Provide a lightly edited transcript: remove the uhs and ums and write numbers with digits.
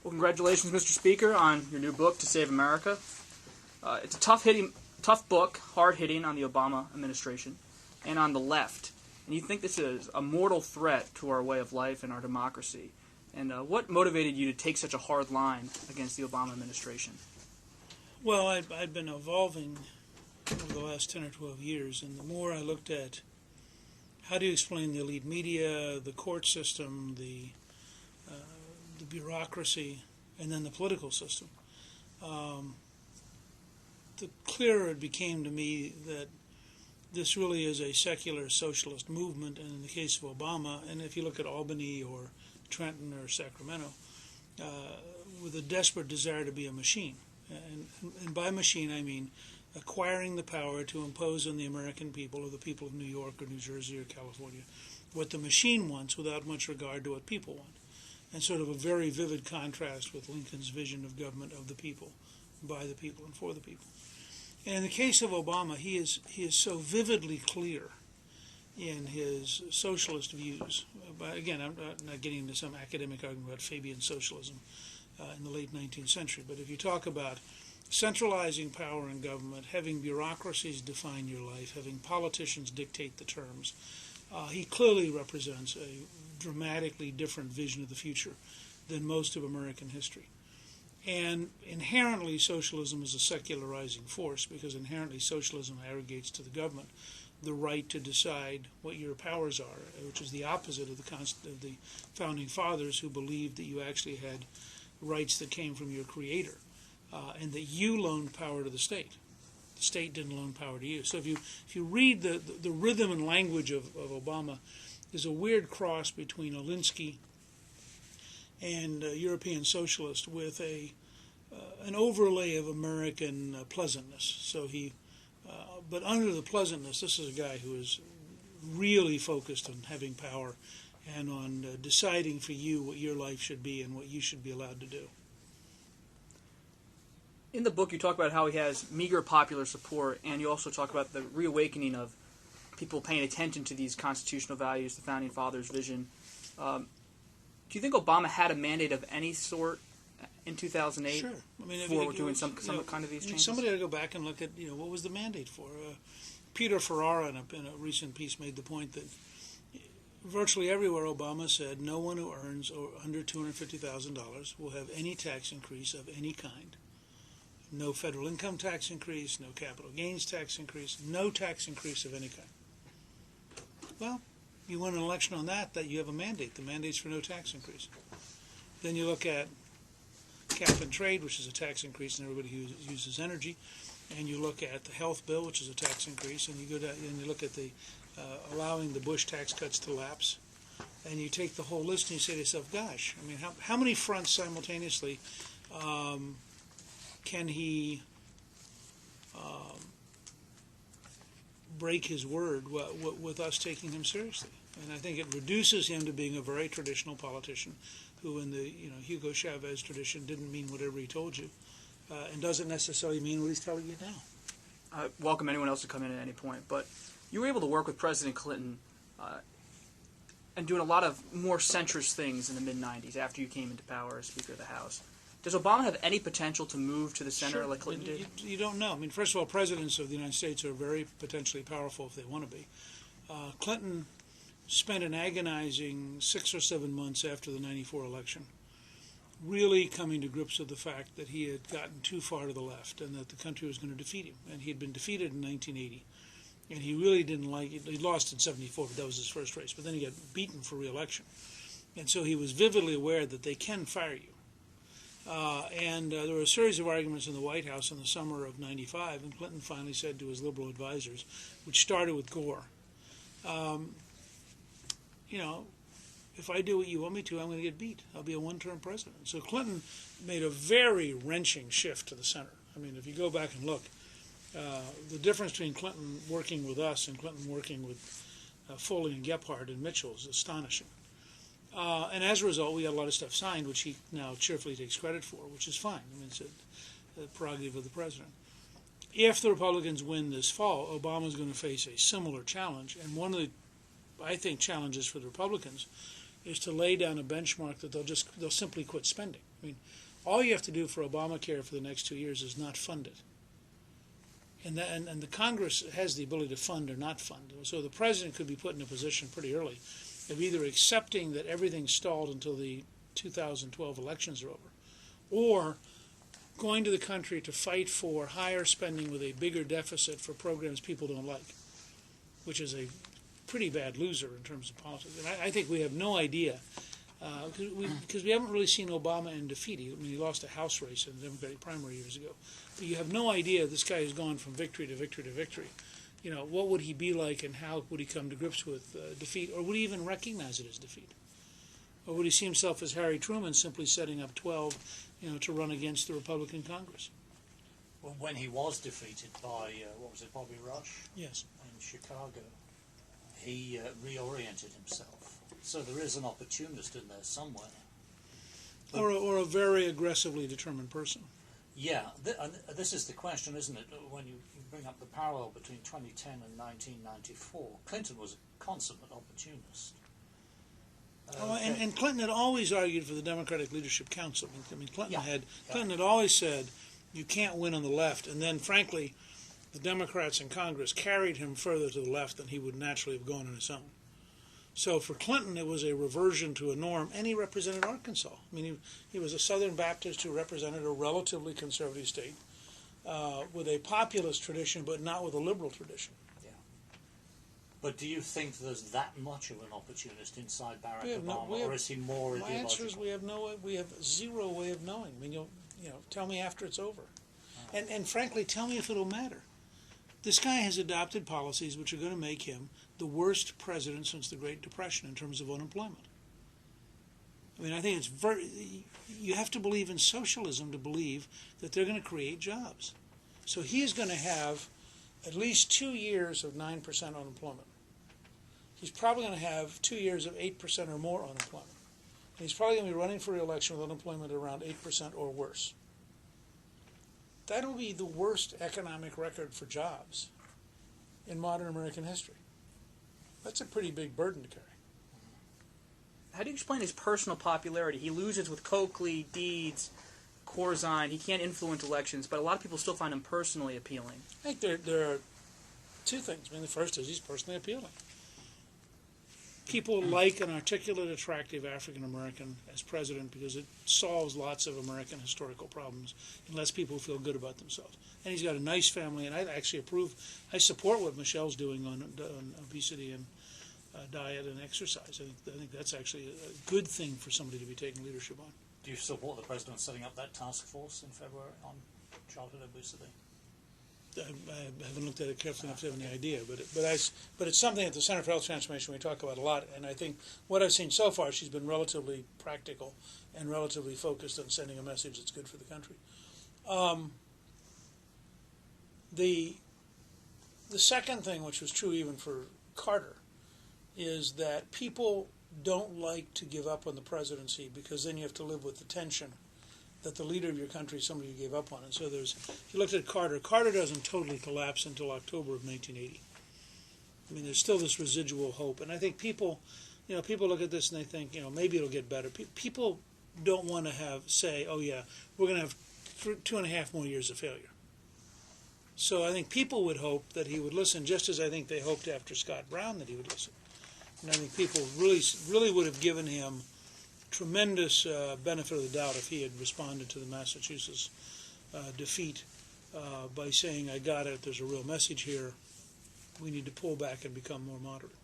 Well, congratulations, Mr. Speaker, on your new book, To Save America. It's a tough book, hard-hitting on the Obama administration and on the left. And you think this is a mortal threat to our way of life and our democracy. And what motivated you to take such a hard line against the Obama administration? Well, I'd been evolving over the last 10 or 12 years, and the more I looked at how do you explain the elite media, the court system, the bureaucracy, and then the political system, the clearer it became to me that this really is a secular socialist movement, and in the case of Obama, and if you look at Albany or Trenton or Sacramento, with a desperate desire to be a machine. And by machine I mean acquiring the power to impose on the American people or the people of New York or New Jersey or California what the machine wants without much regard to what people want. And sort of a very vivid contrast with Lincoln's vision of government of the people, by the people, and for the people. And in the case of Obama, he is so vividly clear in his socialist views. But again, I'm not getting into some academic argument about Fabian socialism in the late 19th century. But if you talk about centralizing power in government, having bureaucracies define your life, having politicians dictate the terms, he clearly represents a dramatically different vision of the future than most of American history. And inherently, socialism is a secularizing force because inherently socialism arrogates to the government the right to decide what your powers are, which is the opposite of the founding fathers who believed that you actually had rights that came from your creator and that you loaned power to the state. The state didn't loan power to you. So if you read the rhythm and language of Obama, there's a weird cross between Alinsky and European socialist with an overlay of American pleasantness. So but under the pleasantness, this is a guy who is really focused on having power and on deciding for you what your life should be and what you should be allowed to do. In the book, you talk about how he has meager popular support, and you also talk about the reawakening of people paying attention to these constitutional values, the Founding Fathers' vision. Do you think Obama had a mandate of any sort in 2008 Sure. I mean, for doing some kind of these changes? Somebody had to go back and look at what was the mandate for. Peter Ferrara in a recent piece made the point that virtually everywhere Obama said no one who earns under $250,000 will have any tax increase of any kind. No federal income tax increase, no capital gains tax increase, no tax increase of any kind. Well, you win an election on that you have a mandate. The mandate's for no tax increase. Then you look at cap and trade, which is a tax increase on everybody who uses energy, and you look at the health bill, which is a tax increase, and you go down and you look at the allowing the Bush tax cuts to lapse, and you take the whole list and you say to yourself, gosh, I mean, how many fronts simultaneously can he break his word with us taking him seriously? And I think it reduces him to being a very traditional politician who in the Hugo Chavez tradition didn't mean whatever he told you and doesn't necessarily mean what he's telling you now. I welcome anyone else to come in at any point, but you were able to work with President Clinton and doing a lot of more centrist things in the mid-'90s after you came into power as Speaker of the House. Does Obama have any potential to move to the center Sure. like Clinton did? You don't know. I mean, first of all, presidents of the United States are very potentially powerful if they want to be. Clinton spent an agonizing 6 or 7 months after the '94 election really coming to grips with the fact that he had gotten too far to the left and that the country was going to defeat him. And he had been defeated in 1980. And he really didn't like it. He lost in '74, but that was his first race. But then he got beaten for re-election. And so he was vividly aware that they can fire you. And there were a series of arguments in the White House in the summer of '95, and Clinton finally said to his liberal advisors, which started with Gore, if I do what you want me to, I'm going to get beat. I'll be a one-term president. So Clinton made a very wrenching shift to the center. I mean, if you go back and look, the difference between Clinton working with us and Clinton working with Foley and Gephardt and Mitchell is astonishing. And as a result, we got a lot of stuff signed, which he now cheerfully takes credit for, which is fine. I mean, it's a prerogative of the president. If the Republicans win this fall, Obama's going to face a similar challenge. And one of the, I think, challenges for the Republicans is to lay down a benchmark that they'll simply quit spending. I mean, all you have to do for Obamacare for the next 2 years is not fund it. And the Congress has the ability to fund or not fund. So the president could be put in a position pretty early of either accepting that everything's stalled until the 2012 elections are over, or going to the country to fight for higher spending with a bigger deficit for programs people don't like, which is a pretty bad loser in terms of politics. And I think we have no idea, because we haven't really seen Obama in defeat. He lost a House race in the Democratic primary years ago. But you have no idea this guy has gone from victory to victory to victory. What would he be like, and how would he come to grips with defeat? Or would he even recognize it as defeat? Or would he see himself as Harry Truman, simply setting up 12, to run against the Republican Congress? Well, when he was defeated by, Bobby Rush? Yes. In Chicago, he reoriented himself. So there is an opportunist in there somewhere. Or a very aggressively determined person. Yeah, this is the question, isn't it? When you bring up the parallel between 2010 and 1994, Clinton was a consummate opportunist. And Clinton had always argued for the Democratic Leadership Council. Clinton had always said, you can't win on the left. And then, frankly, the Democrats in Congress carried him further to the left than he would naturally have gone on his own. So for Clinton, it was a reversion to a norm, and he represented Arkansas. He was a Southern Baptist who represented a relatively conservative state with a populist tradition, but not with a liberal tradition. Yeah. But do you think there's that much of an opportunist inside Barack Obama, or is he more ideological? My answer is we have zero way of knowing. Tell me after it's over, and frankly, tell me if it'll matter. This guy has adopted policies which are going to make him the worst president since the Great Depression in terms of unemployment. I think it's you have to believe in socialism to believe that they're going to create jobs. So he is going to have at least 2 years of 9% unemployment. He's probably going to have 2 years of 8% or more unemployment. And he's probably going to be running for re-election with unemployment around 8% or worse. That'll be the worst economic record for jobs in modern American history. That's a pretty big burden to carry. How do you explain his personal popularity? He loses with Coakley, Deeds, Corzine. He can't influence elections, but a lot of people still find him personally appealing. I think there are two things. The first is he's personally appealing. People like an articulate, attractive African-American as president because it solves lots of American historical problems and lets people feel good about themselves. And he's got a nice family, and I actually I support what Michelle's doing on obesity and diet and exercise. I think that's actually a good thing for somebody to be taking leadership on. Do you support the president setting up that task force in February on childhood obesity? I haven't looked at it carefully enough to have any idea, but it's something at the Center for Health Transformation we talk about a lot, and I think what I've seen so far, she's been relatively practical and relatively focused on sending a message that's good for the country. The second thing, which was true even for Carter, is that people don't like to give up on the presidency because then you have to live with the tension that the leader of your country is somebody you gave up on. And so if you looked at Carter doesn't totally collapse until October of 1980. There's still this residual hope. And I think people look at this and they think, maybe it'll get better. People don't want to say, oh yeah, we're going to have 2.5 more years of failure. So I think people would hope that he would listen, just as I think they hoped after Scott Brown that he would listen. And I think people really would have given him tremendous benefit of the doubt if he had responded to the Massachusetts defeat by saying, I got it, there's a real message here, we need to pull back and become more moderate.